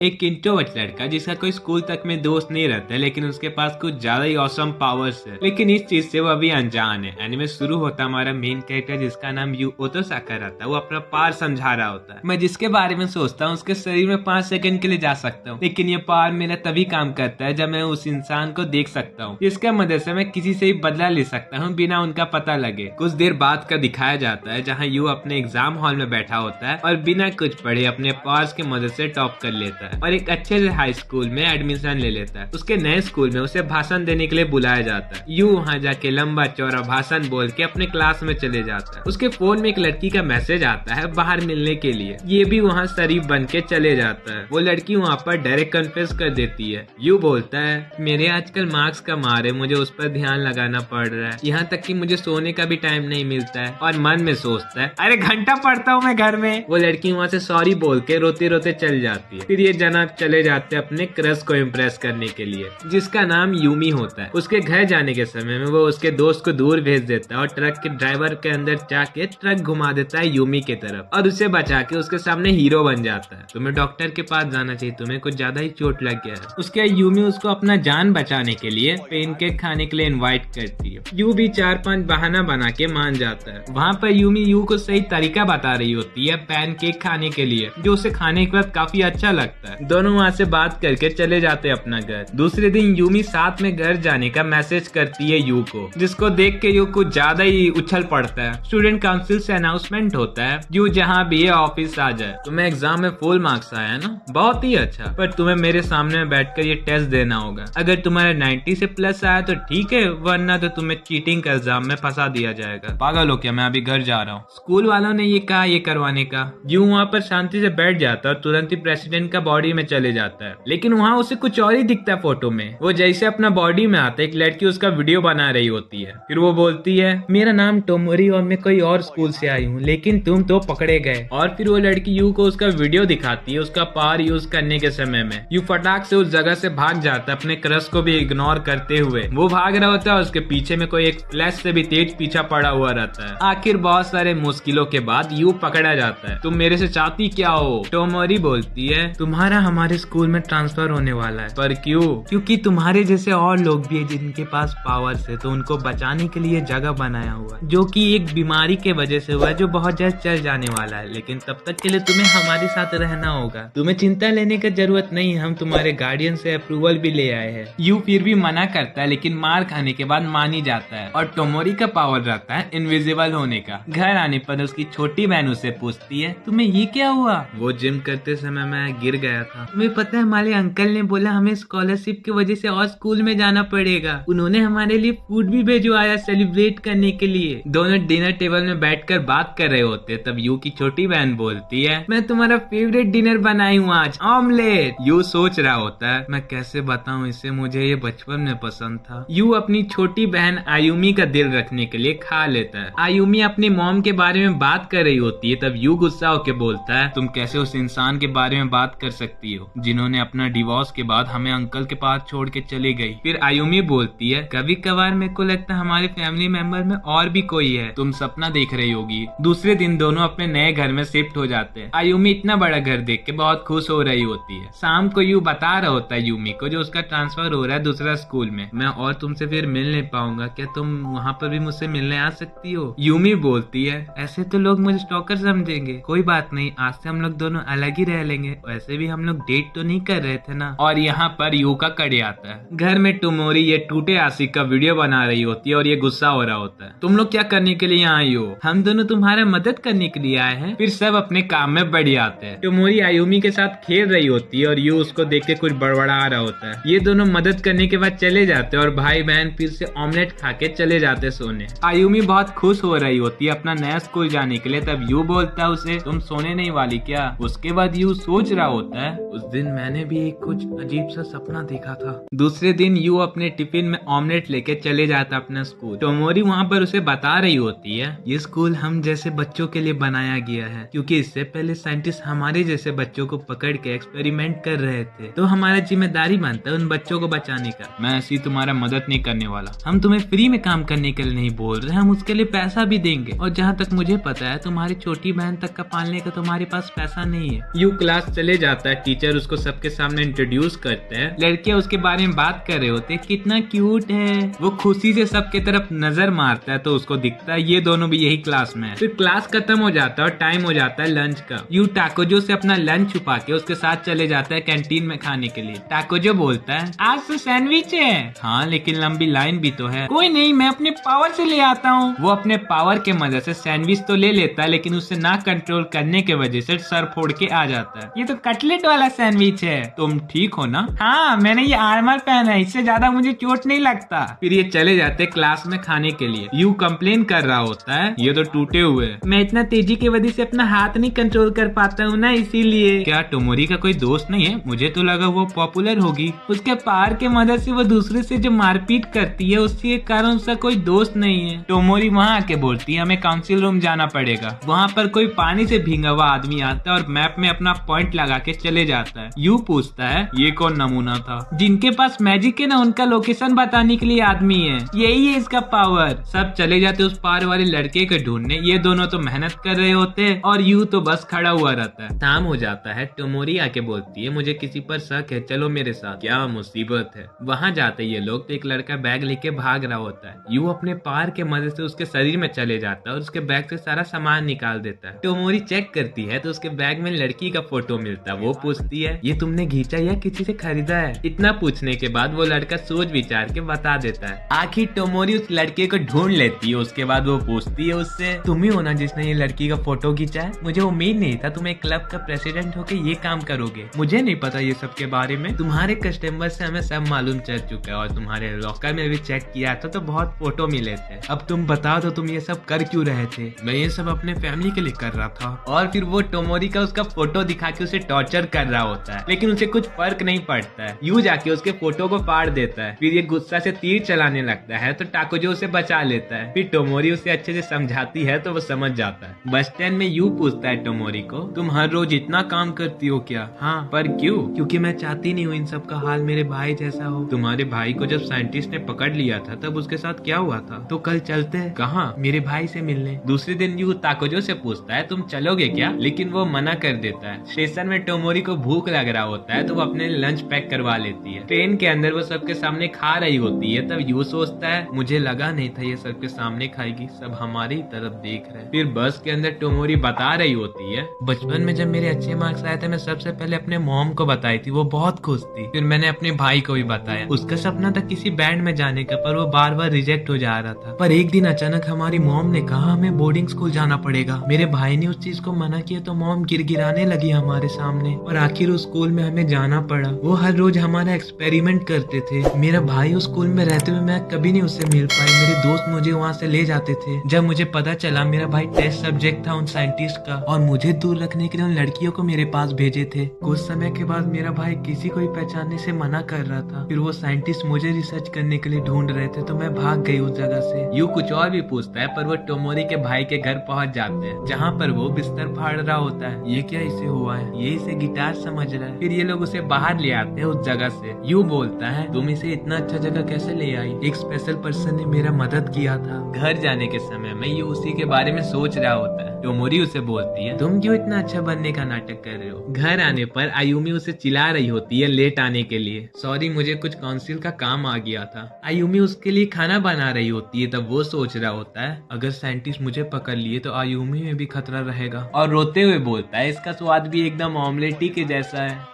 एक इंट्रोवर्ट लड़का जिसका कोई स्कूल तक में दोस्त नहीं रहता, लेकिन उसके पास कुछ ज्यादा ही ऑसम पावर्स है, लेकिन इस चीज से वो अभी अनजान है। एनिमे शुरू होता हमारा मेन कैरेक्टर जिसका नाम यू ओतोसाका रहता है, वो अपना पावर समझा रहा होता है। मैं जिसके बारे में सोचता हूँ उसके शरीर में 5 सेकंड के लिए जा सकता हूँ, लेकिन ये पावर मेरा तभी काम करता है जब मैं उस इंसान को देख सकता हूँ, जिसका मदद से मैं किसी से भी बदला ले सकता हूँ बिना उनका पता लगे। कुछ देर बाद का दिखाया जाता है जहाँ यू अपने एग्जाम हॉल में बैठा होता है और बिना कुछ पढ़े अपने पावर्स की मदद से टॉप कर लेता है और एक अच्छे से हाई स्कूल में एडमिशन ले लेता है। उसके नए स्कूल में उसे भाषण देने के लिए बुलाया जाता है। यू वहाँ जाके लंबा चौड़ा भाषण बोल के अपने क्लास में चले जाता है। उसके फोन में एक लड़की का मैसेज आता है बाहर मिलने के लिए। ये भी वहाँ शरीफ बन के चले जाता है। वो लड़की वहाँ पर डायरेक्ट कन्फेस कर देती है। यू बोलता है मेरे आजकल मार्क्स का मार है, मुझे उस पर ध्यान लगाना पड़ रहा है, यहाँ तक कि मुझे सोने का भी टाइम नहीं मिलता है। और मन में सोचता है अरे घंटा पढ़ता हूँ मैं घर में। वो लड़की वहाँ से सॉरी बोल के रोते रोते चल जाती है। फिर ये जनाब चले जाते हैं अपने क्रश को इम्प्रेस करने के लिए जिसका नाम यूमी होता है। उसके घर जाने के समय में वो उसके दोस्त को दूर भेज देता है और ट्रक के ड्राइवर के अंदर जाके ट्रक घुमा देता है यूमी के तरफ और उसे बचा के उसके सामने हीरो बन जाता है। तुम्हें डॉक्टर के पास जाना चाहिए, तुम्हें कुछ ज्यादा ही चोट लग गया है। उसके यूमी उसको अपना जान बचाने के लिए पेन केक खाने के लिए इनवाइट करती है। यू भी 4-5 बहाना बना के मान जाता है। वहाँ पर यूमी यू को सही तरीका बता रही होती है पैन केक खाने के लिए, जो उसे खाने के बाद काफी अच्छा लगता है। दोनों वहाँ से बात करके चले जाते हैं अपना घर। दूसरे दिन यूमी साथ में घर जाने का मैसेज करती है यू को, जिसको देख के यू कुछ ज्यादा ही उछल पड़ता है। स्टूडेंट काउंसिल से अनाउंसमेंट होता है यू जहाँ भी है ऑफिस आ जाए। तुम्हें एग्जाम में फुल मार्क्स आया ना, बहुत ही अच्छा, पर तुम्हें मेरे सामने बैठकर ये टेस्ट देना होगा। अगर तुम्हारा 90 से प्लस आया तो ठीक है, वरना तो तुम्हें चीटिंग का इल्जाम में फंसा दिया जाएगा। पागल हो क्या, मैं अभी घर जा रहा हूँ। स्कूल वालों ने ये कहा ये करवाने का। यू वहाँ पर शांति से बैठ जाता है और तुरंत ही प्रेसिडेंट का बॉडी में चले जाता है, लेकिन वहाँ उसे कुछ और ही दिखता है फोटो में। वो जैसे अपना बॉडी में आता है एक लड़की उसका वीडियो बना रही होती है। फिर वो बोलती है मेरा नाम टोमोरी और मैं कोई और स्कूल से आई हूँ, लेकिन तुम तो पकड़े गए। और फिर वो लड़की यू को उसका वीडियो दिखाती है उसका पावर यूज करने के समय में। यू फटाक से उस जगह से भाग जाता है अपने क्रश को भी इग्नोर करते हुए। वो भाग रहा होता है, उसके पीछे में कोई एक फ्लैश से भी तेज पीछा पड़ा हुआ रहता है। आखिर बहुत सारे मुश्किलों के बाद यू पकड़ा जाता है। तुम मेरे से चाहती क्या हो? टोमोरी बोलती है तुम्हारा हमारे स्कूल में ट्रांसफर होने वाला है। पर क्यों? क्योंकि तुम्हारे जैसे और लोग भी है जिनके पास पावर्स है, तो उनको बचाने के लिए जगह बनाया हुआ है, जो कि एक बीमारी के वजह से हुआ है जो बहुत जल्द चल जाने वाला है। लेकिन तब तक के लिए तुम्हें हमारे साथ रहना होगा। तुम्हें चिंता लेने की जरूरत नहीं, हम तुम्हारे गार्डियन से अप्रूवल भी ले आए हैं। यू फिर भी मना करता है, लेकिन मार खाने के बाद मान ही जाता है। और टोमोरी का पावर रहता है इनविजिबल होने का। घर आने पर उसकी छोटी बहन उसे पूछती है तुम्हें ये क्या हुआ? वो जिम करते समय मैं गिर गया था। तुम्हें पता है हमारे अंकल ने बोला हमें स्कॉलरशिप की वजह से और स्कूल में जाना पड़ेगा। उन्होंने हमारे लिए फूड भी भेजवाया सेलिब्रेट करने के लिए। दोनों डिनर टेबल में बैठकर बात कर रहे होते, तब यू की छोटी बहन बोलती है मैं तुम्हारा फेवरेट डिनर बनाई हूँ आज, ऑमलेट। यू सोच रहा होता है मैं कैसे बताऊँ इसे, मुझे ये बचपन में पसंद था। यू अपनी छोटी बहन आयुमी का दिल रखने के लिए खा लेता है। आयुमी अपनी मॉम के बारे में बात कर रही होती है, तब यू गुस्सा होकर बोलता है तुम कैसे उस इंसान के बारे में बात कर सकती हो जिन्होंने अपना डिवोर्स के बाद हमें अंकल के पास छोड़ के चली गई। फिर आयुमी बोलती है कभी कभार मेरे को लगता है हमारे फैमिली मेंबर में और भी कोई है, तुम सपना देख रही होगी। दूसरे दिन दोनों अपने नए घर में शिफ्ट हो जाते हैं। आयुमी इतना बड़ा घर देख के बहुत खुश हो रही होती है। शाम को यू बता रहा होता है यूमी को जो उसका ट्रांसफर हो रहा है दूसरा स्कूल में। मैं और तुमसे फिर मिल नहीं पाऊंगा, क्या तुम वहाँ पर भी मुझसे मिलने आ सकती हो? यूमी बोलती है ऐसे तो लोग मुझे स्टॉकर समझेंगे, कोई बात नहीं, आज से हम लोग दोनों अलग ही रह लेंगे। वैसे भी हम लोग डेट तो नहीं कर रहे थे ना। और यहाँ पर यू का कड़ी आता है। घर में टोमोरी ये टूटे आशिक का वीडियो बना रही होती है और ये गुस्सा हो रहा होता है तुम लोग क्या करने के लिए यहाँ आई हो? हम दोनों तुम्हारा मदद करने के लिए आए हैं। फिर सब अपने काम में बढ़ जाते हैं। टोमोरी आयुमी के साथ खेल रही होती है और यू उसको देख के कुछ बड़बड़ा रहा होता है। ये दोनों मदद करने के बाद चले जाते हैं और भाई बहन फिर से ऑमलेट खा के चले जाते सोने। आयुमी बहुत खुश हो रही होती है अपना नया स्कूल जाने के लिए, तब यू बोलता है उसे तुम सोने नहीं वाली क्या? उसके बाद यू सोच रहा होता है उस दिन मैंने भी एक कुछ अजीब सा सपना देखा था। दूसरे दिन यू अपने टिफिन में ऑमलेट लेके चले जाता अपना स्कूल। टोमोरी वहाँ पर उसे बता रही होती है ये स्कूल हम जैसे बच्चों के लिए बनाया गया है, क्योंकि इससे पहले साइंटिस्ट हमारे जैसे बच्चों को पकड़ के एक्सपेरिमेंट कर रहे थे, तो हमारा जिम्मेदारी बनता है उन बच्चों को बचाने का। मैं ऐसी तुम्हारा मदद नहीं करने वाला। हम तुम्हें फ्री में काम करने के लिए नहीं बोल रहे, हम उसके लिए पैसा भी देंगे। और जहाँ तक मुझे पता है तुम्हारी छोटी बहन तक का पालने का तुम्हारे पास पैसा नहीं है। यू क्लास चले जाता है है। टीचर उसको सबके सामने इंट्रोड्यूस करते हैं। लड़कियां उसके बारे में बात कर रहे होते हैं, कितना क्यूट है। वो खुशी से सबके तरफ नजर मारता है तो उसको दिखता है ये दोनों भी यही क्लास में है। फिर क्लास खत्म हो जाता है और टाइम हो जाता है लंच का। यू टाकोजो से अपना लंच छुपा के उसके साथ चले जाता है कैंटीन में खाने के लिए। टाकोजो बोलता है आज तो सैंडविच है। हाँ लेकिन लंबी लाइन भी तो है। कोई नहीं, मैं अपने पावर से ले आता हूँ। वो अपने पावर के मदद से सैंडविच तो ले लेता है लेकिन उससे ना कंट्रोल करने के वजह से सर फोड़ के आ जाता है। ये तो कटलेट वाला सैंडविच है। तुम ठीक हो ना? हाँ मैंने ये आर्मर पहना है, इससे ज्यादा मुझे चोट नहीं लगता। फिर ये चले जाते क्लास में खाने के लिए। यू कंप्लेन कर रहा होता है ये तो टूटे हुए। मैं इतना तेजी की वजह से अपना हाथ नहीं कंट्रोल कर पाता हूँ ना, इसीलिए। क्या टोमोरी का कोई दोस्त नहीं है? मुझे तो लगा वो पॉपुलर होगी। उसके पावर के मदद से वो दूसरे से जो मारपीट करती है उसके कारण उसका कोई दोस्त नहीं है। टोमोरी वहाँ आके बोलती है हमें काउंसिल रूम जाना पड़ेगा। वहाँ पर कोई पानी से भींगा हुआ आदमी आता है और मैप में अपना पॉइंट लगा के चले जाता है। यू पूछता है ये कौन नमूना था? जिनके पास मैजिक है ना, उनका लोकेशन बताने के लिए आदमी है, यही है इसका पावर। सब चले जाते उस पार वाले लड़के को ढूंढने। ये दोनों तो मेहनत कर रहे होते हैं और यू तो बस खड़ा हुआ रहता है। शाम हो जाता है। टोमोरी आके बोलती है मुझे किसी पर शक है, चलो मेरे साथ। क्या मुसीबत है? वहाँ जाते ये लोग तो एक लड़का बैग लेके भाग रहा होता है। यू अपने पार के मदद से उसके शरीर में चले जाता है और उसके बैग से सारा सामान निकाल देता है। टोमोरी चेक करती है तो उसके बैग में लड़की का फोटो मिलता है। वो पूछती है ये तुमने खींचा या किसी से खरीदा है? इतना पूछने के बाद वो लड़का सोच विचार के बता देता है। आखिर टोमोरी उस लड़के को ढूंढ लेती है। उसके बाद वो पूछती है उससे तुम ही हो ना जिसने ये लड़की का फोटो खींचा है? मुझे उम्मीद नहीं था तुम एक क्लब का प्रेसिडेंट होके ये काम करोगे। मुझे नहीं पता ये सब के बारे में। तुम्हारे कस्टमर से हमें सब मालूम चल चुका है और तुम्हारे लॉकर में भी चेक किया था तो बहुत फोटो मिले थे। अब तुम बताओ तो तुम ये सब कर क्यों रहे थे? मैं ये सब अपने फैमिली के लिए कर रहा था। और फिर वो टोमोरी का उसका फोटो दिखा के उसे टॉर्चर कर रहा होता है लेकिन उसे कुछ फर्क नहीं पड़ता है। यू जाके उसके फोटो को फाड़ देता है। फिर ये गुस्सा से तीर चलाने लगता है तो टाकोजो उसे बचा लेता है। फिर टोमोरी उसे अच्छे से समझाती है तो वो समझ जाता है। बस स्टैंड में यू पूछता है टोमोरी को तुम हर रोज इतना काम करती हो क्या? हाँ पर क्यों? क्योंकि मैं चाहती नहीं हूँ इन सब का हाल मेरे भाई जैसा हो। तुम्हारे भाई को जब साइंटिस्ट ने पकड़ लिया था तब उसके साथ क्या हुआ था? तो कल चलते हैं। कहाँ? मेरे भाई से मिलने। दूसरे दिन यू टाकोजो से पूछता है तुम चलोगे क्या? लेकिन वो मना कर देता है। स्टेशन में टोमोरी को भूख लग रहा होता है तो वो अपने लंच पैक करवा लेती है। ट्रेन के अंदर वो सबके सामने खा रही होती है तब यू सोचता है मुझे लगा नहीं था ये सबके सामने खाएगी, सब हमारी तरफ देख रहे हैं। फिर बस के अंदर टोमोरी बता रही होती है बचपन में जब मेरे अच्छे मार्क्स आए थे मैं सबसे पहले अपने मॉम को बताई थी, वो बहुत खुश थी। फिर मैंने अपने भाई को भी बताया। उसका सपना था किसी बैंड में जाने का पर वो बार बार रिजेक्ट हो जा रहा था। पर एक दिन अचानक हमारी मॉम ने कहा हमें बोर्डिंग स्कूल जाना पड़ेगा। मेरे भाई ने उस चीज को मना किया तो मॉम गिड़गिड़ाने लगी हमारे सामने और आखिर उस स्कूल में हमें जाना पड़ा। वो हर रोज हमारा एक्सपेरिमेंट करते थे। मेरा भाई उस स्कूल में रहते हुए मैं कभी नहीं उससे मिल पाई। मेरे दोस्त मुझे वहाँ से ले जाते थे। जब मुझे पता चला मेरा भाई टेस्ट सब्जेक्ट था उन साइंटिस्ट का और मुझे दूर रखने के लिए उन लड़कियों को मेरे पास भेजे थे। कुछ समय के बाद मेरा भाई किसी को भी पहचानने से मना कर रहा था। फिर वो साइंटिस्ट मुझे रिसर्च करने के लिए ढूंढ रहे थे तो मैं भाग गई उस जगह से। यू कुछ और भी पूछता है पर वो टोमोरी के भाई के घर पहुंच जाते हैं जहाँ पर वो बिस्तर फाड़ रहा होता है। ये क्या इसे हुआ है? ये इसे गिटार समझ रहा है। फिर ये लोग उसे बाहर ले आते हैं उस जगह से। यू बोलता है तुम इसे इतना अच्छा जगह कैसे ले आई? एक स्पेशल पर्सन ने मेरा मदद किया था। घर जाने के समय में ये उसी के बारे में सोच रहा होता है। टोमोरी उसे बोलती है तुम क्यों इतना अच्छा बनने का नाटक कर रहे हो? घर आने पर आयुमी उसे चिल्ला रही होती है लेट आने के लिए। सॉरी मुझे कुछ काउंसिल का काम आ गया था। आयुमी उसके लिए खाना बना रही होती है तब वो सोच रहा होता है अगर साइंटिस्ट मुझे पकड़ लिए तो आयुमी में भी खतरा रहेगा और रोते हुए बोलता है इसका स्वाद भी एकदम ऑमलेट ही के जैसा है।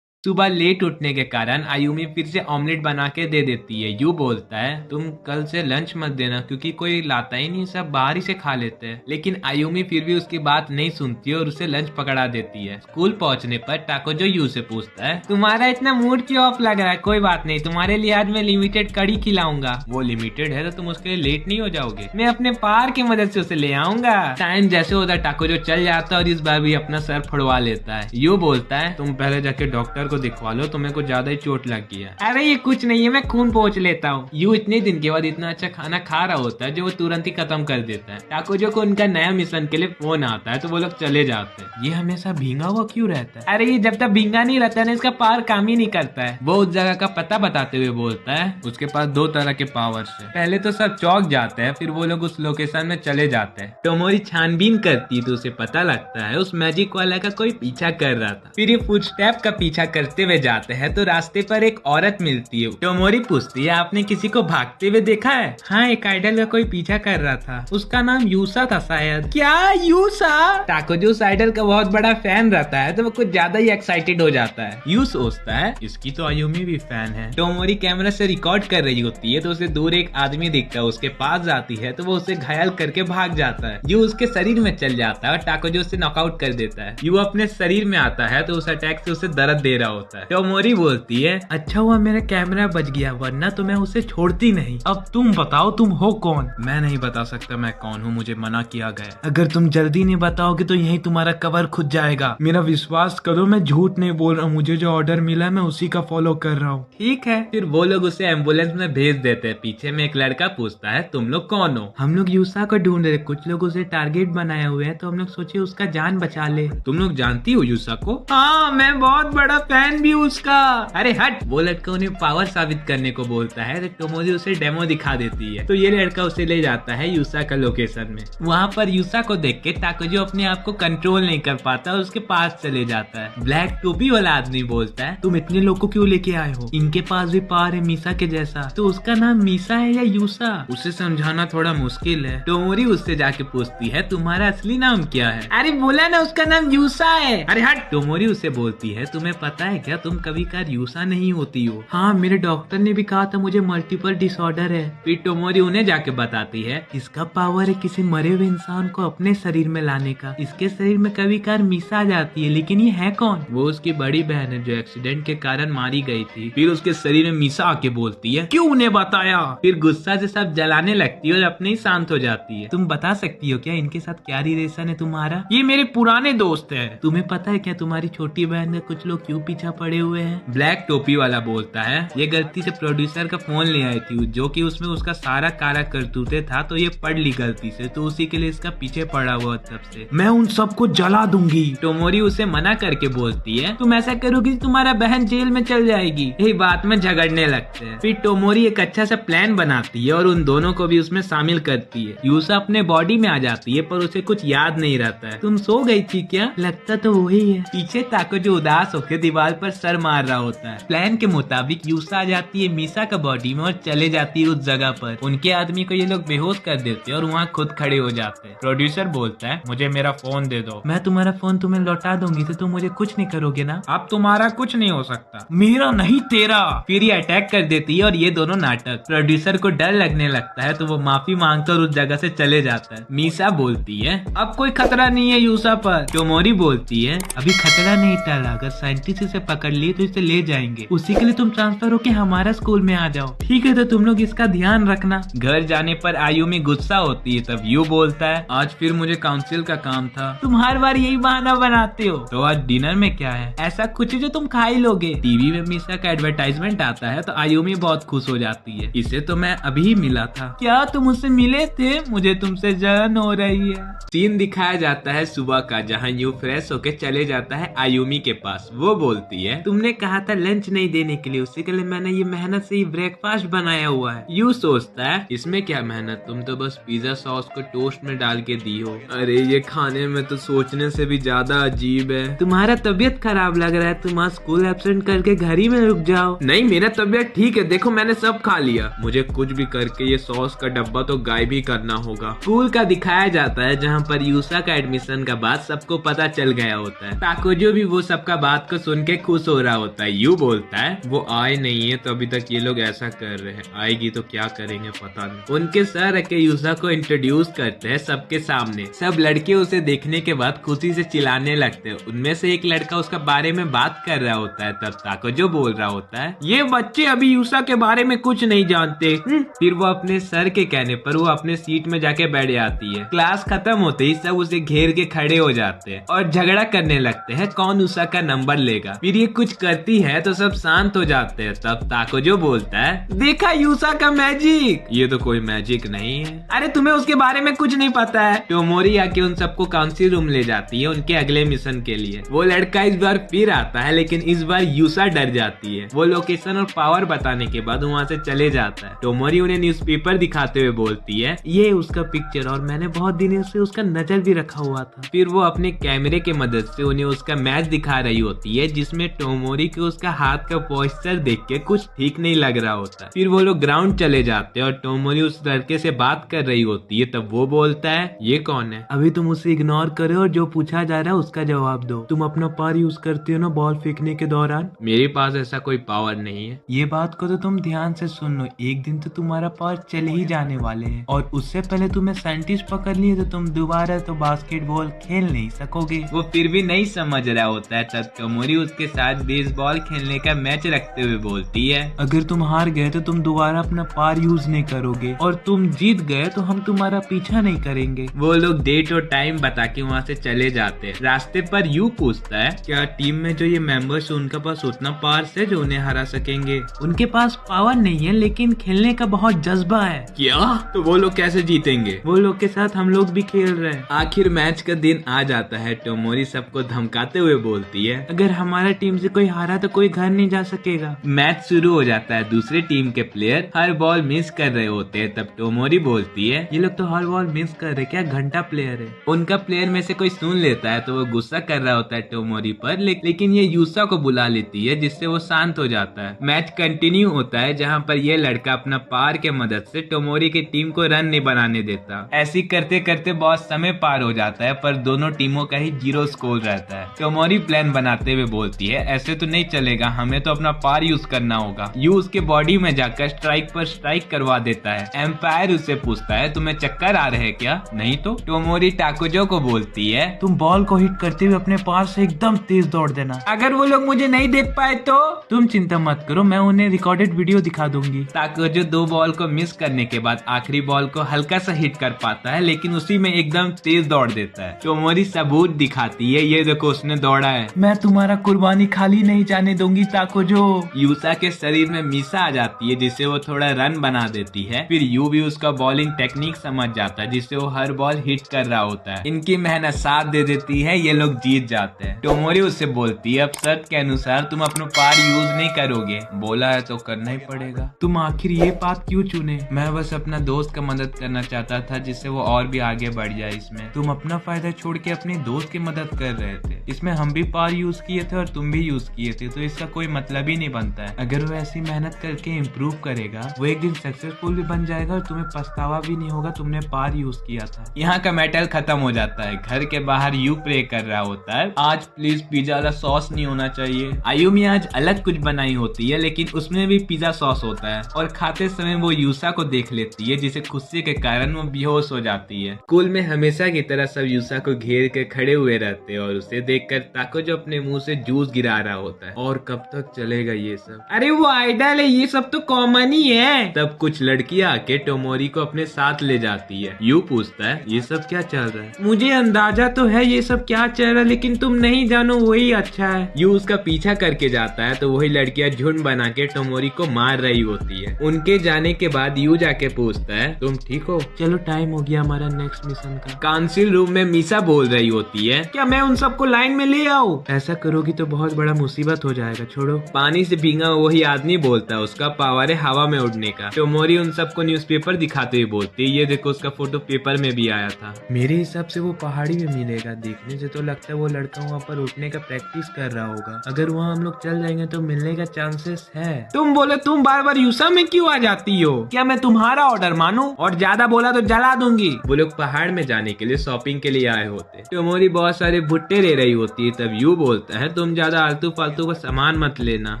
सुबह लेट उठने के कारण आयुमी फिर से ऑमलेट बना के दे देती है। यू बोलता है तुम कल से लंच मत देना क्योंकि कोई लाता ही नहीं, सब बाहर ही से खा लेते हैं। लेकिन आयुमी फिर भी उसकी बात नहीं सुनती और उसे लंच पकड़ा देती है। स्कूल पहुंचने पर टाकोजो यू से पूछता है तुम्हारा इतना मूड क्यों ऑफ लग रहा है? कोई बात नहीं, तुम्हारे लिए आज मैं लिमिटेड कड़ी खिलाऊंगा। वो लिमिटेड है तो तुम उसके लिए लेट नहीं हो जाओगे। मैं अपने पार की मदद से उसे ले आऊंगा। टाइम जैसे होता टाकोजो चल जाता है और इस बार भी अपना सर फुड़वा लेता है। यू बोलता है तुम पहले जाके डॉक्टर को दिखवा लो, तुम्हें कुछ ज्यादा ही चोट लग गया। अरे ये कुछ नहीं है, मैं खून पोंछ लेता हूँ। यू इतने दिन के बाद इतना अच्छा खाना खा रहा होता है जो वो तुरंत ही खत्म कर देता है। टाकोजो को उनका नया मिशन के लिए फोन आता है तो वो लोग चले जाते हैं। ये हमेशा भींगा हुआ क्यों रहता है? अरे ये जब तक भींगा नहीं रहता है ना, इसका पावर काम ही नहीं करता है। वो उस जगह का पता बताते हुए बोलता है उसके पास 2 तरह के पावर्स है। पहले तो सब चौंक जाते हैं, फिर वो लोग उस लोकेशन में चले जाते हैं। टोमोरी छानबीन करती है तो उसे पता लगता है उस मैजिक वाला का कोई पीछा कर रहा था। फिर ये फुटस्टेप का पीछा करते हुए जाते हैं तो रास्ते पर एक औरत मिलती है। टोमोरी पूछती है आपने किसी को भागते हुए देखा है? हाँ, एक आइडल का कोई पीछा कर रहा था, उसका नाम यूसा था शायद। क्या यूसा? टाकोजो उस आइडल का बहुत बड़ा फैन रहता है तो वो कुछ ज्यादा ही एक्साइटेड हो जाता है। यू सोचता है इसकी तो आयुमी भी फैन है। टोमोरी कैमरा से रिकॉर्ड कर रही होती है तो उसे दूर एक आदमी दिखता है, उसके पास जाती है तो वो उसे घायल करके भाग जाता है। यू उसके शरीर में चल जाता है और टाकोजो उसे नॉकआउट कर देता है। यू अपने शरीर में आता है तो उस अटैक से उसे दर्द दे रहा होता है। टोमोरी बोलती है अच्छा हुआ मेरा कैमरा बच गया, वरना तो मैं उसे छोड़ती नहीं। अब तुम बताओ तुम हो कौन? मैं नहीं बता सकता मैं कौन हूँ, मुझे मना किया गया। अगर तुम जल्दी नहीं बताओगे तो यही तुम्हारा कवर खुद जाएगा। मेरा विश्वास करो, मैं झूठ नहीं बोल रहा हूँ, मुझे जो ऑर्डर मिला मैं उसी का फॉलो कर रहा हूँ। ठीक है। फिर वो लोग उसे एम्बुलेंस में भेज देते हैं। पीछे में एक लड़का पूछता है तुम लोग कौन हो? हम लोग यूसा को ढूंढ रहे, कुछ लोग उसे टारगेट बनाए हुए हैं तो हम लोग सोचे उसका जान बचा ले। तुम लोग जानती हो यूसा को? हाँ, मैं बहुत बड़ा फैन भी हूँ उसका। अरे हट। वो लड़का उन्हें पावर साबित करने को बोलता है तो टोमोरी उसे डेमो दिखा देती है। तो ये लड़का उसे ले जाता है यूसा का लोकेशन में। वहाँ पर यूसा को देख के टाकोजो अपने आप को कंट्रोल नहीं कर पाता और उसके पास चले जाता है। ब्लैक टोपी वाला आदमी बोलता है तुम इतने लोग को क्यों लेके आए हो? इनके पास भी पावर है मीसा के जैसा। तो उसका नाम मीसा है या यूसा? उसे समझाना थोड़ा मुश्किल है। टोमोरी उससे जाके पूछती है तुम्हारा असली नाम क्या है? अरे बोला ना उसका नाम यूसा है। अरे हट। टोमोरी उसे बोलती है तुम्हें पता है क्या तुम कभी कार यूसा नहीं होती हो? हाँ, मेरे डॉक्टर ने भी कहा था मुझे मल्टीपल डिसऑर्डर है। फिर टोमोरी उन्हें जाके बताती है इसका पावर है किसी मरे हुए इंसान को अपने शरीर में लाने का। इसके शरीर में कभी कार मीसा आ जाती है, लेकिन ये है कौन? वो उसकी बड़ी बहन है जो एक्सीडेंट के कारण मारी गई थी। फिर उसके शरीर में मीसा आके बोलती है क्यों उन्हें बताया? फिर गुस्सा से सब जलाने लगती है और अपने ही शांत हो जाती है। तुम बता सकती हो क्या इनके साथ क्या रिलेशन है तुम्हारा? ये मेरे पुराने दोस्त है। तुम्हें पता है क्या तुम्हारी छोटी बहन ने कुछ लोग क्यों पीछा पड़े हुए हैं? ब्लैक टोपी वाला बोलता है ये गलती से प्रोड्यूसर का फोन ले आई थी जो कि उसमें उसका सारा कारा करतूते था, तो ये पढ़ ली गलती से, तो उसी के लिए इसका पीछे पड़ा हुआ तब से। मैं उन सबको जला दूंगी। टोमोरी उसे मना करके बोलती है तुम ऐसा करोगी तुम्हारा बहन जेल में चल जाएगी। यही बात में झगड़ने लगते हैं। फिर टोमोरी एक अच्छा सा प्लान बनाती है और उन दोनों को भी उसमें शामिल करती है। यूसा अपने बॉडी में आ जाती है पर उसे कुछ याद नहीं रहता है। तुम सो गई थी क्या? लगता तो वही है। पीछे टाकोजो उदास होकर दीवार पर सर मार रहा होता है। प्लान के मुताबिक यूसा आ जाती है मीसा का बॉडी में और चले जाती है उस जगह पर। उनके आदमी को ये लोग बेहोश कर देते हैं और वहाँ खुद खड़े हो जाते हैं। प्रोड्यूसर बोलता है मुझे मेरा फोन दे दो। मैं तुम्हारा फोन तुम्हें लौटा दूंगी तो तुम मुझे कुछ नहीं करोगे ना? अब तुम्हारा कुछ नहीं हो सकता। मेरा नहीं तेरा। फिर ये अटैक कर देती है और ये दोनों नाटक। प्रोड्यूसर को डर लगने लगता है तो वो माफी मांगकर उस जगह से चले जाता है। मीसा बोलती है अब कोई खतरा नहीं है यूसा पर। टोमोरी बोलती है अभी खतरा नहीं टला, अगर साइंटिस्ट इसे पकड़ लिए तो इसे ले जाएंगे, उसी के लिए तुम ट्रांसफर होके हमारा स्कूल में आ जाओ। ठीक है, तो तुम लोग इसका ध्यान रखना। घर जाने पर आयुमी गुस्सा होती है तब यू बोलता है आज फिर मुझे काउंसिल का काम था। तुम हर बार यही बहाना बनाते हो। तो आज डिनर में क्या है? ऐसा कुछ जो तुम खा ही लोगे। टीवी में मीसा का एडवर्टाइजमेंट आता है तो आयुमी बहुत खुश हो जाती है। इसे तो मैं अभी मिला था। क्या तुम उससे मिले थे? मुझे तुमसे जलन हो रही है। सीन दिखाया जाता है सुबह का, जहाँ यू फ्रेश होके चले जाता है आयुमी के पास। वो बोलती है तुमने कहा था लंच नहीं देने के लिए, उसी के लिए मैंने ये मेहनत से ही ब्रेकफास्ट बनाया हुआ है। यू सोचता है इसमें क्या मेहनत, तुम तो बस पिज्जा सॉस को टोस्ट में डाल के दी हो। अरे ये खाने में तो सोचने से भी ज्यादा अजीब है। तुम्हारा तबीयत खराब लग रहा है, तुम आज स्कूल एब्सेंट करके घर ही में रुक जाओ। नहीं, मेरा तबीयत ठीक है, देखो मैंने सब खा लिया। मुझे कुछ भी करके ये सॉस का डब्बा तो गायब ही करना होगा। स्कूल का दिखाया जाता है जहाँ पर यूसा का एडमिशन का बात सबको पता चल गया होता है। टाकोजो भी वो सबका बात को सुन के खुश हो रहा होता है। यू बोलता है वो आए नहीं है तो अभी तक ये लोग ऐसा कर रहे हैं, आएगी तो क्या करेंगे पता नहीं। उनके सर के यूसा को इंट्रोड्यूस करते हैं सबके सामने। सब लड़के उसे देखने के बाद खुशी से चिल्लाने लगते हैं। उनमें से एक लड़का उसका बारे में बात कर रहा होता है तब टाकोजो बोल रहा होता है ये बच्चे अभी यूसा के बारे में कुछ नहीं जानते। फिर वो अपने सर के कहने पर वो अपने सीट में जाके बैठ जाती है। क्लास खत्म होते ही सब उसे घेर के खड़े हो जाते हैं और झगड़ा करने लगते हैं कौन उषा का नंबर लेगा। फिर ये कुछ करती है तो सब शांत हो जाते हैं। तब ताकोजो बोलता है, देखा यूसा का मैजिक। ये तो कोई मैजिक नहीं है। अरे तुम्हें उसके बारे में कुछ नहीं पता है। टोमोरी आके उन सबको काउंसिल रूम ले जाती है उनके अगले मिशन के लिए। वो लड़का इस बार फिर आता है, लेकिन इस बार यूसा डर जाती है। वो लोकेशन और पावर बताने के बाद वहाँ से चले जाता है। टोमोरी उन्हें न्यूज़पेपर दिखाते हुए बोलती है, ये उसका पिक्चर और मैंने बहुत दिनों से उसका नजर भी रखा हुआ था। फिर वो अपने कैमरे के मदद से उन्हें उसका मैच दिखा रही होती है, जिसमें टोमोरी को उसका हाथ का पोस्चर देख के कुछ ठीक नहीं लग रहा होता। फिर वो लोग ग्राउंड चले जाते हैं और टोमोरी उस लड़के से बात कर रही होती है। तब वो बोलता है, ये कौन है? अभी तुम उसे इग्नोर करो और जो पूछा जा रहा है उसका जवाब दो। तुम अपना पावर यूज करते हो ना बॉल फेंकने के दौरान? मेरे पास ऐसा कोई पावर नहीं है। ये बात को तो तुम ध्यान से सुन लो, एक दिन तो तुम्हारा पावर चले ही जाने वाले हैं और उससे पहले तुम्हें साइंटिस्ट पकड़ लिए तो तुम दोबारा तो बास्केटबॉल खेल नहीं सकोगे। वो फिर भी नहीं समझ रहा होता है। तब टोमोरी उसके साथ बेसबॉल खेलने का मैच रखते हुए बोलती है, अगर तुम हार गए तो तुम दोबारा अपना पावर यूज नहीं करोगे और तुम जीत गए तो हम तुम्हारा पीछा नहीं करेंगे। वो लोग डेट और टाइम बता के वहाँ से चले जाते हैं। रास्ते पर यू पूछता है, क्या टीम में जो ये मेंबर्स है उनके पास उतना पावर है जो उन्हें हरा सकेंगे? उनके पास पावर नहीं है लेकिन खेलने का बहुत जज्बा है। क्या? तो वो लोग कैसे जीतेंगे? वो लोग के साथ हम लोग भी खेल रहे हैं। आखिर मैच का दिन आ जाता है। टोमोरी सबको धमकाते हुए बोलती है, अगर हमारा टीम से कोई हारा तो कोई घर नहीं जा सकेगा। मैच शुरू हो जाता है। दूसरे टीम के प्लेयर हर बॉल मिस कर रहे होते हैं। तब टोमोरी बोलती है, ये लोग तो हर बॉल मिस कर रहे, क्या घंटा प्लेयर है? उनका प्लेयर में से कोई सुन लेता है तो वो गुस्सा कर रहा होता है टोमोरी पर, लेकिन ये यूसा को बुला लेती है जिससे वो शांत हो जाता है। मैच कंटिन्यू होता है जहाँ पर ये लड़का अपना पावर के मदद से टोमोरी की टीम को रन नहीं बनाने देता। ऐसी करते करते बहुत समय पार हो जाता है पर दोनों टीमों का ही 0 स्कोर रहता है। टोमोरी प्लान बनाते हुए बोलती है, ऐसे तो नहीं चलेगा, हमें तो अपना पावर यूज करना होगा। यू उसके बॉडी में जाकर स्ट्राइक पर स्ट्राइक करवा देता है। एम्पायर उससे पूछता है, तुम्हें चक्कर आ रहे हैं क्या? नहीं तो। टोमोरी ताकोजो को बोलती है, तुम बॉल को हिट करते हुए अपने पावर से एकदम तेज दौड़ देना। अगर वो लोग मुझे नहीं देख पाए तो? तुम चिंता मत करो, मैं उन्हें रिकॉर्डेड वीडियो दिखा दूंगी। ताकोजो 2 बॉल को मिस करने के बाद आखिरी बॉल को हल्का सा हिट कर पाता है, लेकिन उसी में एकदम तेज दौड़ देता है। टोमोरी सबूत दिखाती है, ये देखो उसने दौड़ा है। मैं तुम्हारा कुर्बानी खाली नहीं जाने दूंगी ताकोजो। यूसा के शरीर में मीसा आ जाती है जिससे वो थोड़ा रन बना देती है। फिर यू भी उसका बॉलिंग टेक्निक समझ जाता है जिससे वो हर बॉल हिट कर रहा होता है। इनकी मेहनत साथ दे देती है, ये लोग जीत जाते हैं। टोमोरी उससे बोलती है, अब शर्त के अनुसार तुम अपना पावर यूज नहीं करोगे। बोला है तो करना ही पड़ेगा। तुम आखिर ये बात क्यों चुने? मैं बस अपना दोस्त का मदद करना चाहता था जिससे वो और भी आगे बढ़ जाए। इसमें तुम अपना फायदा छोड़ के अपने दोस्त की मदद कर रहे थे। इसमें हम भी पावर यूज किए थे और तुम भी यूज किए थे, तो इसका कोई मतलब ही नहीं बनता है। अगर वो ऐसी मेहनत करके इम्प्रूव करेगा वो एक दिन सक्सेसफुल भी बन जाएगा और तुम्हें पछतावा भी नहीं होगा तुमने पावर यूज किया था। यहाँ का मेटल खत्म हो जाता है। घर के बाहर यू प्रे कर रहा होता है, आज प्लीज पिज्जा वाला सॉस नहीं होना चाहिए। आयुमी आज अलग कुछ बनाई होती है लेकिन उसमें भी पिज्जा सॉस होता है और खाते समय वो यूसा को देख लेती है जिसे गुस्से के कारण वो बेहोश हो जाती है। स्कूल में हमेशा की तरह सब यूसा को घेर के खड़े हुए रहते हैं और उसे देखकर ताकोजो अपने मुंह से जूस गिरा रहा होता है। और कब तक चलेगा ये सब? अरे वो आइडल है, ये सब तो कॉमन ही है। तब कुछ लड़कियां आके टोमोरी को अपने साथ ले जाती है। यू पूछता है, ये सब क्या चल रहा है? मुझे अंदाजा तो है ये सब क्या चल रहा है, लेकिन तुम नहीं जानो वही अच्छा है। यू उसका पीछा करके जाता है तो वही लड़कियां झुंड बना के टोमोरी को मार रही होती है। उनके जाने के बाद यू जाके पूछता है, तुम ठीक हो? चलो टाइम हो गया हमारा नेक्स्ट मिशन का। काउंसिल रूम में मीसा बोल रही होती है, क्या मैं उन सबको लाइन में ले आऊं? ऐसा करोगी तो बहुत बड़ा मुसीबत हो जाएगा, छोड़ो। पानी से भींगा वही आदमी बोलता है, उसका पावर है हवा में उड़ने का। टोमोरी उन सबको न्यूज़पेपर दिखाते हुए बोलती है, ये देखो उसका फोटो पेपर में भी आया था। मेरे हिसाब से वो पहाड़ी में मिलेगा, देखने से तो लगता है वो लड़का वहाँ पर उठने का प्रैक्टिस कर रहा होगा। अगर वहाँ हम लोग चल जाएंगे तो मिलने का चांसेस है। तुम बोले तुम बार बार यूसा में क्यों आ जाती हो? क्या मैं तुम्हारा ऑर्डर मानूं? और ज्यादा बोला तो जला दूंगी। वो लोग पहाड़ में जाने के लिए शॉपिंग के लिए आए होते। टोमोरी बहुत सारे भुट्टे ले रही होती है। तब यू बोलता है, तुम ज्यादा आलतू फालतू का सामान मत लेना।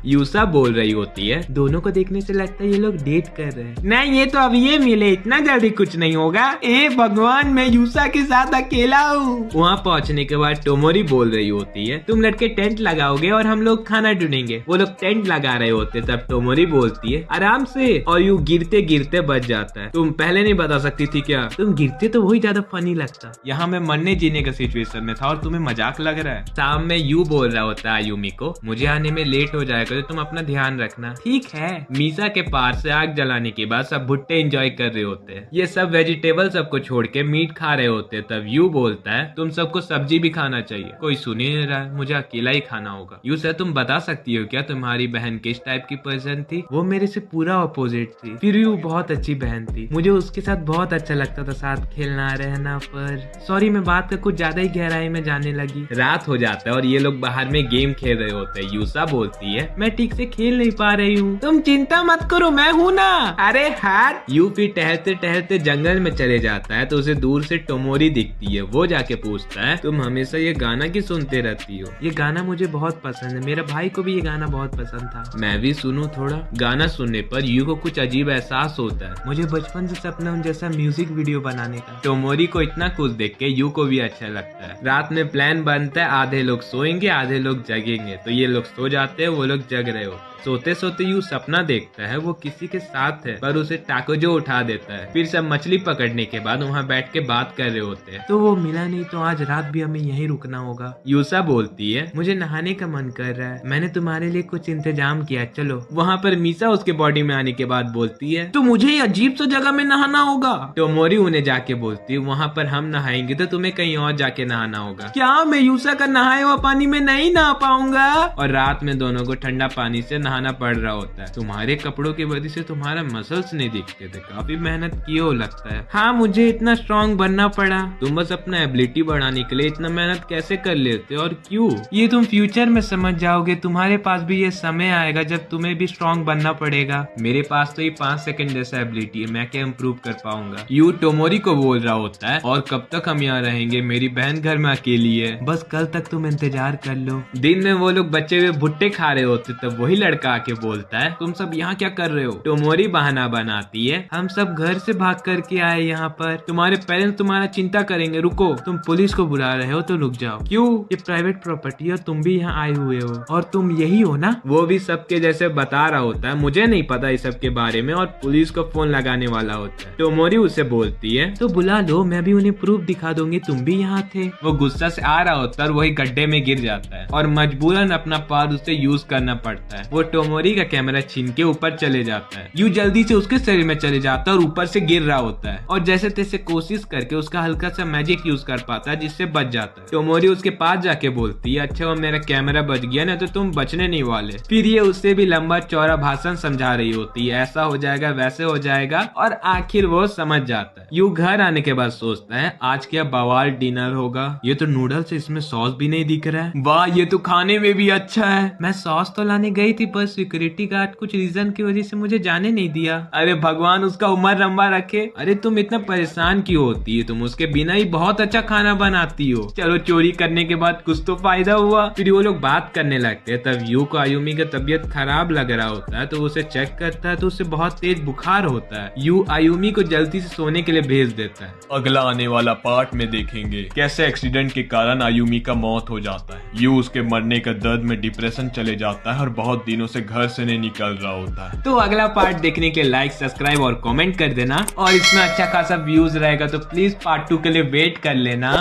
यूसा बोल रही होती है, दोनों को देखने से लगता है ये लोग डेट कर रहे हैं। नहीं, ये तो अब ये मिले, इतना जल्दी कुछ नहीं होगा। ए भगवान, मैं यूसा के साथ अकेला हूँ। वहाँ पहुँचने के बाद टोमोरी बोल रही होती है, तुम लड़के टेंट लगाओगे और हम लोग खाना ढूंढेंगे। वो लोग टेंट लगा रहे होते। तब टोमोरी बोलती है, आराम से, और यू गिरते गिरते बच जाता है। तुम पहले नहीं बता सकती थी क्या? तुम गिरते तो वही ज्यादा फनी लगता। यहाँ मैं मरने जीने का सिचुएशन में था और तुम्हें मजाक लग रहा है। शाम में यू बोल रहा होता है आयुमी को, मुझे आने में लेट हो जाएगा तो तुम अपना ध्यान रखना। ठीक है। मीसा के पास से आग जलाने के बाद सब भुट्टे एंजॉय कर रहे होते हैं। ये सब वेजिटेबल सबको छोड़ के मीट खा रहे होते हैं। तब यू बोलता है तुम सबको सब्जी भी खाना चाहिए। कोई सुन ही नहीं रहा, मुझे अकेला ही खाना होगा। यू सर तुम बता सकती हो क्या तुम्हारी बहन किस टाइप की पर्सन थी? वो मेरे से पूरा अपोजिट थी, फिर भी वो बहुत अच्छी बहन थी। मुझे उसके साथ बहुत अच्छा लगता था साथ खेलना रहना। पर सॉरी मैं बात का कुछ ज्यादा ही गहराई में जाने लगी। रात हो जाता है और ये लोग बाहर में गेम खेल रहे होते हैं। यूसा बोलती है मैं ठीक से खेल नहीं पा रही हूँ। तुम चिंता मत करो मैं हूँ ना। अरे हार। यू फिर टहलते टहलते जंगल में चले जाता है तो उसे दूर से टोमोरी दिखती है। वो जाके पूछता है तुम हमेशा ये गाना क्यों सुनते रहती हो? ये गाना मुझे बहुत पसंद है, मेरे भाई को भी ये गाना बहुत पसंद था। मैं भी सुनूं थोड़ा? गाना सुनने पर यू को कुछ अजीब एहसास होता है। मुझे बचपन से सपना उन जैसा म्यूजिक वीडियो बनाने का। टोमोरी को इतना कुछ देख के यू को भी अच्छा लगता है। रात में प्लान बनता है आधे लोग सोएंगे आधे लोग जगेंगे। तो ये लोग सो जाते हैं, वो लोग जग रहे होते हैं। सोते सोते यू सपना देखता है वो किसी के साथ है पर उसे टाकोजो उठा देता है। फिर सब मछली पकड़ने के बाद वहाँ बैठ के बात कर रहे होते हैं। तो वो मिला नहीं तो आज रात भी हमें यहीं रुकना होगा। यूसा बोलती है मुझे नहाने का मन कर रहा है, मैंने तुम्हारे लिए कुछ इंतजाम किया चलो। वहाँ पर मीसा उसके बॉडी में आने के बाद बोलती है तो मुझे अजीब सा जगह में नहाना होगा। टोमोरी उन्हें जाके बोलती है वहाँ पर हम नहाएंगे तो तुम्हें कहीं और जाके नहाना होगा। क्या मैं यूसा का नहाए हुआ पानी में नहीं नहा पाऊंगा? और रात में दोनों को ठंडा पानी से नहाना पड़ रहा होता है। तुम्हारे कपड़ों की वजह से तुम्हारा मसल्स नहीं दिखते थे, काफी मेहनत किए हो लगता है। हाँ मुझे इतना स्ट्रॉन्ग बनना पड़ा। तुम बस अपना एबिलिटी बढ़ाने के लिए इतना मेहनत कैसे कर लेते और क्यों? ये तुम फ्यूचर में समझ जाओगे, तुम्हारे पास भी ये समय आएगा जब तुम्हें भी स्ट्रॉन्ग बनना पड़ेगा। मेरे पास तो ये 5 सेकंड जैसा एबिलिटी है, मैं क्या इम्प्रूव कर पाऊंगा? यू टोमोरी को बोल रहा होता है और कब तक हम यहाँ रहेंगे, मेरी बहन घर में अकेली है। बस कल तक तुम इंतजार कर लो। दिन में वो लोग बचे हुए भुट्टे खा रहे होते तब वही लड़का आके बोलता है तुम सब यहाँ क्या कर रहे हो? टोमोरी बहाना बनाती है हम सब घर से भाग करके आए यहाँ पर, तुम्हारे पेरेंट्स तुम्हारा चिंता करेंगे, रुको। तुम पुलिस को बुला रहे हो तो रुक जाओ। क्यों? ये प्राइवेट प्रॉपर्टी है और तुम भी यहाँ आए हुए हो और तुम यही हो ना? वो भी सबके जैसे बता रहा होता है मुझे नहीं पता इस सब के बारे में और पुलिस को फोन लगाने वाला होता है। टोमोरी उसे बोलती है तो बुला लो, मैं भी उन्हें प्रूफ दिखा दूंगी तुम भी यहाँ थे। वो गुस्सा से आ रहा होता है और वही गड्ढे में गिर जाता है और मजबूरन अपना पार उसे यूज करना पड़ता है। वो टोमोरी का कैमरा छीन के ऊपर चले जाता है। यू जल्दी से उसके शरीर में चले जाता है और ऊपर से गिर रहा होता है और जैसे तैसे कोशिश करके उसका हल्का सा मैजिक यूज कर पाता है जिससे बच जाता है। टोमोरी उसके पास जाके बोलती है अच्छा वो मेरा कैमरा बच गया ना तो तुम बचने नहीं वाले। फिर ये उससे भी लंबा चौड़ा भाषण समझा रही होती है, ऐसा हो जाएगा वैसे हो जाएगा और आखिर वो समझ जाता है। यू घर आने के बाद सोचता है आज क्या बवाल डिनर होगा। ये तो नूडल्स, इसमें सॉस भी नहीं दिख रहा है। वाह ये तो खाने में भी अच्छा है। मैं सॉस तो लाने गई थी पर सिक्योरिटी गार्ड कुछ रीजन की वजह से मुझे जाने नहीं दिया। अरे भगवान उसका उम्र लंबा रखे। अरे तुम इतना परेशान क्यों होती है, तुम उसके बिना ही बहुत अच्छा खाना बनाती हो। चलो चोरी करने के बाद कुछ तो फायदा हुआ। फिर वो लोग बात करने लगते हैं। तब यू को आयुमी का तबीयत खराब लग रहा होता है तो उसे चेक करता है तो उसे बहुत तेज बुखार होता है। यू आयुमी को जल्दी से सोने के लिए भेज देता है। अगला आने वाला पार्ट में देखेंगे कैसे एक्सीडेंट के कारण आयुमी का मौत हो जाता है। यू उसके मरने का दर्द में डिप्रेशन चले जाता है और बहुत दिनों से घर से नहीं निकल रहा होता है। तो अगला पार्ट देखने के लिए लाइक सब्सक्राइब और कमेंट कर देना और इसमें अच्छा खासा व्यूज रहेगा तो प्लीज पार्ट 2 के लिए वेट कर लेना।